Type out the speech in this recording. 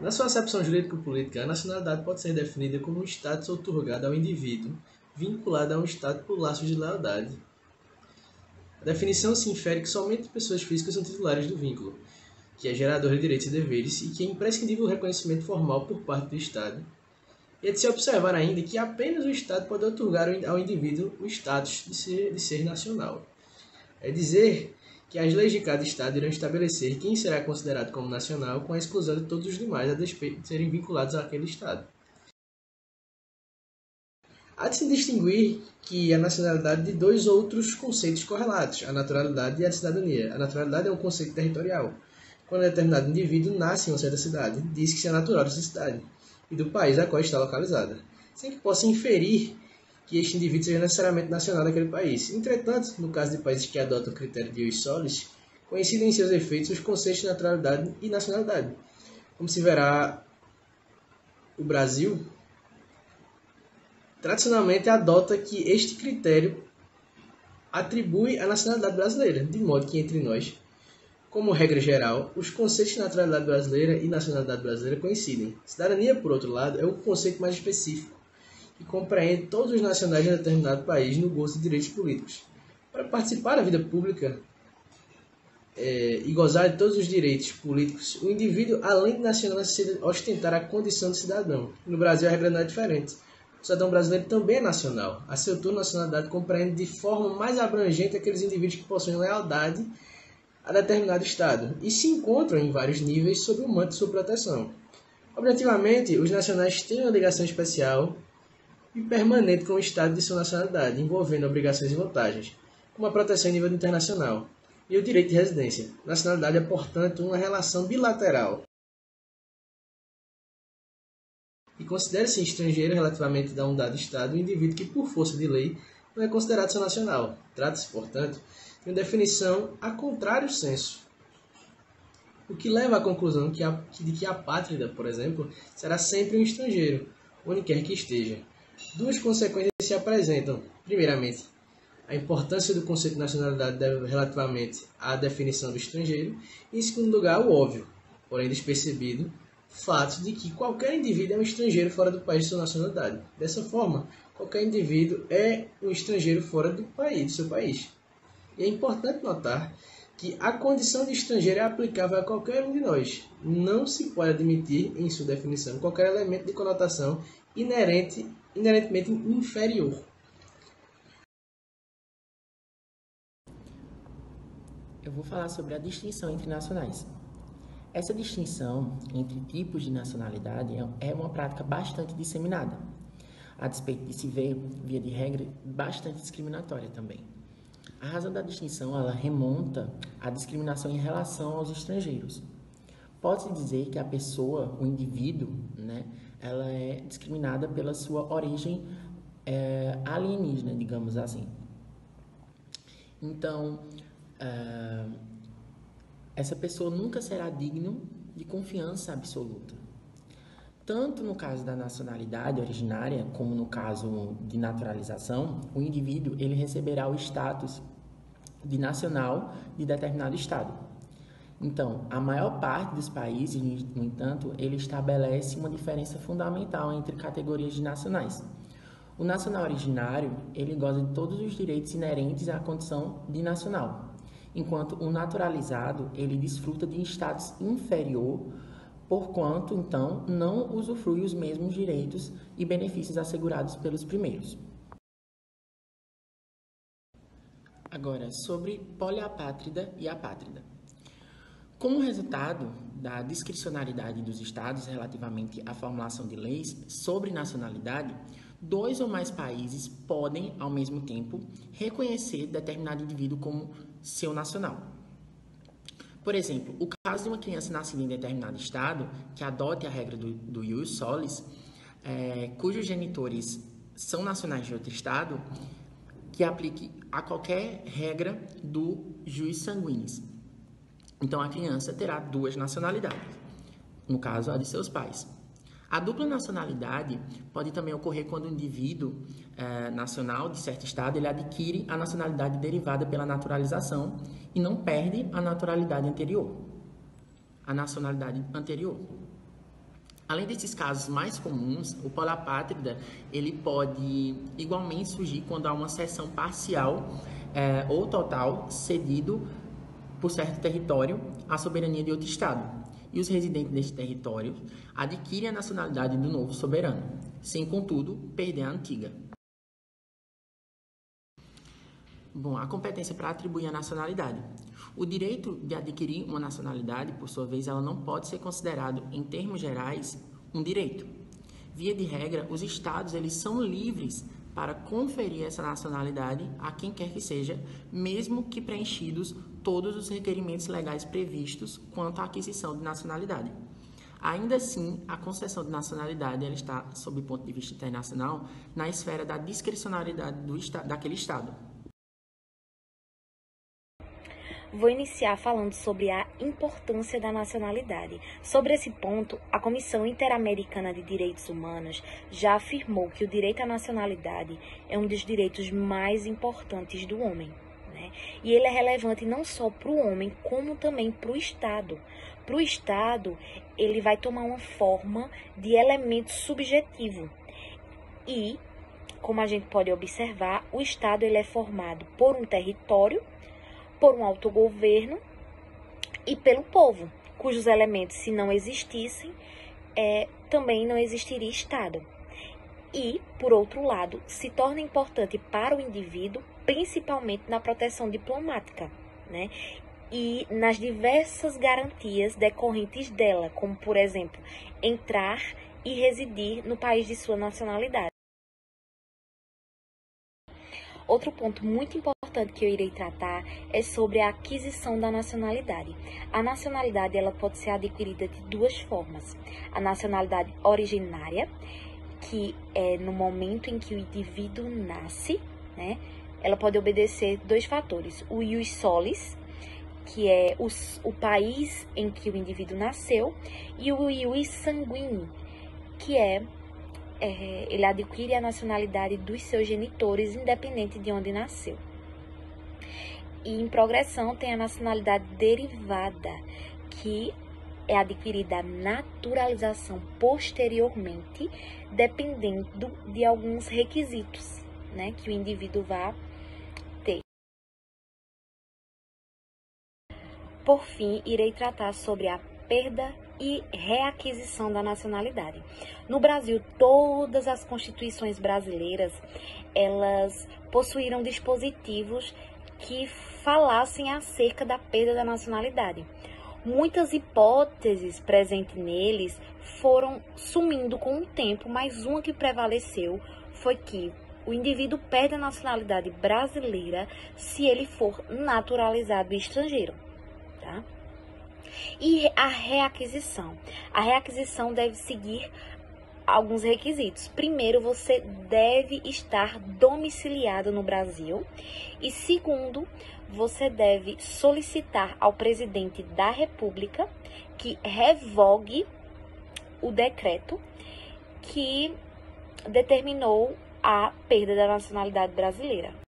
Na sua acepção jurídico-política, a nacionalidade pode ser definida como um status outorgado ao indivíduo vinculado a um Estado por laços de lealdade. A definição se infere que somente pessoas físicas são titulares do vínculo, que é gerador de direitos e deveres e que é imprescindível o reconhecimento formal por parte do Estado. E é de se observar ainda que apenas o Estado pode outorgar ao indivíduo o status de ser nacional. É dizer que as leis de cada Estado irão estabelecer quem será considerado como nacional, com a exclusão de todos os demais a despeito de serem vinculados àquele Estado. Há de se distinguir que a nacionalidade de dois outros conceitos correlatos, a naturalidade e a cidadania. A naturalidade é um conceito territorial. Quando um determinado indivíduo nasce em uma certa cidade, diz que se é natural dessa cidade e do país a qual está localizada, sem que possa inferir que este indivíduo seja necessariamente nacional daquele país. Entretanto, no caso de países que adotam o critério de ius solis, coincidem em seus efeitos os conceitos de naturalidade e nacionalidade. Como se verá, o Brasil tradicionalmente adota que este critério atribui a nacionalidade brasileira, de modo que entre nós, como regra geral, os conceitos de naturalidade brasileira e nacionalidade brasileira coincidem. Cidadania, por outro lado, é um conceito mais específico, que compreende todos os nacionais de um determinado país no gozo de direitos políticos. Para participar da vida pública e gozar de todos os direitos políticos, o indivíduo, além de nacional, necessita ostentar a condição de cidadão. No Brasil, a regra não é diferente. O cidadão brasileiro também é nacional. A seu turno, a nacionalidade compreende de forma mais abrangente aqueles indivíduos que possuem lealdade a determinado Estado e se encontram em vários níveis sob o manto de sua proteção. Objetivamente, os nacionais têm uma ligação especial e permanente com o Estado de sua nacionalidade, envolvendo obrigações e vantagens, como a proteção em nível internacional e o direito de residência. Nacionalidade é, portanto, uma relação bilateral. E considera-se estrangeiro relativamente a um dado Estado o indivíduo que, por força de lei, não é considerado seu nacional. Trata-se, portanto, de uma definição a contrário senso, o que leva à conclusão de que a pátria, por exemplo, será sempre um estrangeiro, onde quer que esteja. Duas consequências se apresentam. Primeiramente, a importância do conceito de nacionalidade relativamente à definição do estrangeiro, e, em segundo lugar, o óbvio, porém despercebido, fato de que qualquer indivíduo é um estrangeiro fora do país de sua nacionalidade. Dessa forma, qualquer indivíduo é um estrangeiro fora do país, do seu país. E é importante notar que a condição de estrangeiro é aplicável a qualquer um de nós. Não se pode admitir, em sua definição, qualquer elemento de conotação inerentemente inferior. Eu vou falar sobre a distinção entre nacionais. Essa distinção entre tipos de nacionalidade é uma prática bastante disseminada, a despeito de se ver, via de regra, bastante discriminatória também. A razão da distinção ela remonta à discriminação em relação aos estrangeiros. Pode-se dizer que a pessoa, o indivíduo, ela é discriminada pela sua origem alienígena, digamos assim. Então, essa pessoa nunca será digna de confiança absoluta. Tanto no caso da nacionalidade originária, como no caso de naturalização, o indivíduo ele receberá o status de nacional de determinado Estado. Então, a maior parte dos países, no entanto, ele estabelece uma diferença fundamental entre categorias de nacionais. O nacional originário, ele goza de todos os direitos inerentes à condição de nacional, enquanto o naturalizado, ele desfruta de status inferior, porquanto, então, não usufrui os mesmos direitos e benefícios assegurados pelos primeiros. Agora, sobre poliapátrida e apátrida. Como resultado da discricionariedade dos Estados relativamente à formulação de leis sobre nacionalidade, dois ou mais países podem, ao mesmo tempo, reconhecer determinado indivíduo como seu nacional. Por exemplo, o caso de uma criança nascida em determinado Estado, que adote a regra do ius solis, cujos genitores são nacionais de outro Estado, que aplique a qualquer regra do jus sanguinis. Então, a criança terá duas nacionalidades, no caso, a de seus pais. A dupla nacionalidade pode também ocorrer quando o indivíduo nacional de certo Estado ele adquire a nacionalidade derivada pela naturalização e não perde a nacionalidade anterior. Além desses casos mais comuns, o poliapátrida ele pode igualmente surgir quando há uma cessão parcial ou total cedido por certo território à soberania de outro estado, e os residentes deste território adquirem a nacionalidade do novo soberano, sem, contudo, perder a antiga. Bom, a competência para atribuir a nacionalidade. O direito de adquirir uma nacionalidade, por sua vez, ela não pode ser considerado, em termos gerais, um direito. Via de regra, os estados eles são livres para conferir essa nacionalidade a quem quer que seja, mesmo que preenchidos todos os requerimentos legais previstos quanto à aquisição de nacionalidade. Ainda assim, a concessão de nacionalidade ela está, sob o ponto de vista internacional, na esfera da discricionariedade daquele estado. Vou iniciar falando sobre a importância da nacionalidade. Sobre esse ponto, a Comissão Interamericana de Direitos Humanos já afirmou que o direito à nacionalidade é um dos direitos mais importantes do homem, né? E ele é relevante não só para o homem, como também para o Estado. Para o Estado, ele vai tomar uma forma de elemento subjetivo. E, como a gente pode observar, o Estado ele é formado por um território, por um autogoverno e pelo povo, cujos elementos, se não existissem, também não existiria Estado. E, por outro lado, se torna importante para o indivíduo, principalmente na proteção diplomática, né? E nas diversas garantias decorrentes dela, como, por exemplo, entrar e residir no país de sua nacionalidade. Outro ponto muito importante que eu irei tratar é sobre a aquisição da nacionalidade. A nacionalidade ela pode ser adquirida de duas formas. A nacionalidade originária, que é no momento em que o indivíduo nasce, né? Ela pode obedecer dois fatores. O ius solis, que é o país em que o indivíduo nasceu, e o ius sanguíneo, que ele adquire a nacionalidade dos seus genitores, independente de onde nasceu. E em progressão tem a nacionalidade derivada, que é adquirida a naturalização posteriormente, dependendo de alguns requisitos, né, que o indivíduo vai ter. Por fim, irei tratar sobre a perda e reaquisição da nacionalidade. No Brasil, todas as constituições brasileiras, elas possuíram dispositivos que falassem acerca da perda da nacionalidade. Muitas hipóteses presentes neles foram sumindo com o tempo, mas uma que prevaleceu foi que o indivíduo perde a nacionalidade brasileira se ele for naturalizado estrangeiro, tá? E a reaquisição. A reaquisição deve seguir alguns requisitos. Primeiro, você deve estar domiciliado no Brasil. E segundo, você deve solicitar ao presidente da República que revogue o decreto que determinou a perda da nacionalidade brasileira.